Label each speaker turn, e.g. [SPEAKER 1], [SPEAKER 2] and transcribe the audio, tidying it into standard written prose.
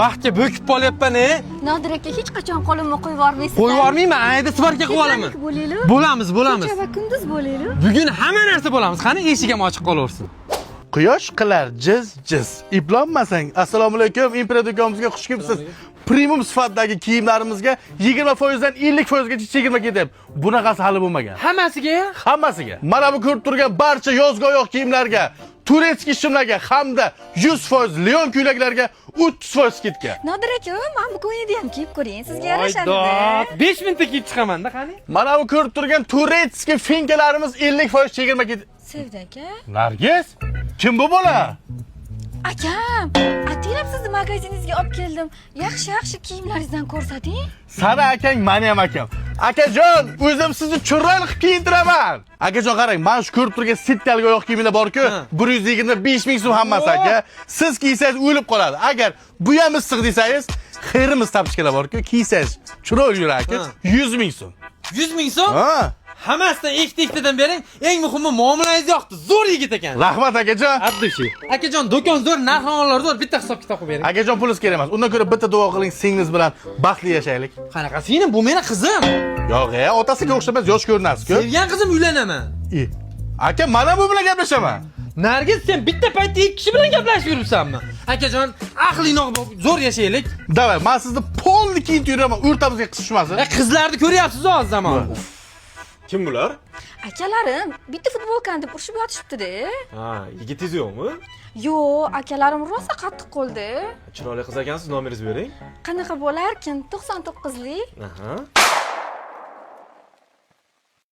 [SPEAKER 1] Baxtga bo'kib qolyapman,
[SPEAKER 2] Nodir aka hech qachon qo'limni qo'yib yubormaysiz.
[SPEAKER 1] Qo'yib yubormayman, ayda svarka qilib olaman. Bo'lamiz.
[SPEAKER 2] Kecha va kunduz bo'laylik.
[SPEAKER 1] Bugun hamma narsa bo'lamiz. Qani eshigim ochiq qolaversin.
[SPEAKER 3] Quyosh qilar jiz. Iplonmasang. Assalomu alaykum, Imperiya do'konimizga xush kelibsiz. Premium sifatdagi kiyimlarimizga 20% dan 50% gacha chegirma ketyapti. Bunaqasi hali bo'lmagan.
[SPEAKER 1] Hammasiga?
[SPEAKER 3] Hammasiga. Mana bu ko'rib turgan barcha yozgi oyoq kiyimlarga, turetskiy shimlarga hamda 100% Leon ko'ylaklarga 30% skidka.
[SPEAKER 2] Nodir aka, men bu ko'ylakni ham kiyib ko'ring. Sizga yarashadi.
[SPEAKER 1] 5 minutda kiyib chiqaman-da, qani?
[SPEAKER 3] Mana bu ko'rib turgan turetskiy finkalarimiz 50% chegirma ketyapti.
[SPEAKER 2] Sevda aka.
[SPEAKER 3] Nargiz, kim bu bola?
[SPEAKER 2] Akam, atilab sizni magaziningizga olib keldim. Yaxshi kiyimlaringizdan ko'rsating.
[SPEAKER 3] Sana akang, meni ham akam. Akajon, o'zim sizni chiroyli qilib kiyintiraman. Akajon qarang, mana shu ko'rib turgan sittalik oyoq kiyimlar bor-ku, 125 ming so'm hammasi aka. Siz kiysangiz o'lib qoladi. Agar bu ham issiq desangiz, xayrimiz tapishkalar bor-ku, kiysangiz chiroyli yuraki 100 ming so'm.
[SPEAKER 1] 100 ming so'm?
[SPEAKER 3] Ha.
[SPEAKER 1] Hammasidan ikkita-ikkitadan bering. Eng muhimi muomalangiz yoqdi. Zo'r yigit ekan.
[SPEAKER 3] Rahmat akajon.
[SPEAKER 1] Abdushi. Akajon, do'kon zo'r, narx-navolar zo'r. Bitta hisob-kitob qilib bering.
[SPEAKER 3] Akajon pulingiz kerak emas. Undan ko'ra bitta duo qiling, singingiz bilan baxtli yashaylik.
[SPEAKER 1] Qanaqa seni? Bu meni qizim.
[SPEAKER 3] Yo'q, otasiga o'xshamas, yosh ko'rinasiz-ku.
[SPEAKER 1] Sevgan qizim uylanaman.
[SPEAKER 3] Aka, mana bu bilan gaplashaman.
[SPEAKER 1] Nargiz, sen bitta paytda ikki kishi bilan gaplashib yuribsanmi? Akajon, aqlinoq zo'r yashaylik.
[SPEAKER 3] Davay, men sizni polni kiyib yuraman, o'rtamizga qisishmasin.
[SPEAKER 1] Qizlarni ko'ryapsiz hozir zamon.
[SPEAKER 4] Kim bular?
[SPEAKER 2] Akalarim bitta futbolkani deb urishib yotishibdi-da.
[SPEAKER 4] Ha, yigitingiz yo'qmi?
[SPEAKER 2] Yo'q, akalarim rosa qattiq qo'ldi.
[SPEAKER 4] Chiroyli qiz ekansiz, nomeringizni bering.
[SPEAKER 2] Qanaqa bo'larkin? 99lik.
[SPEAKER 4] Aha.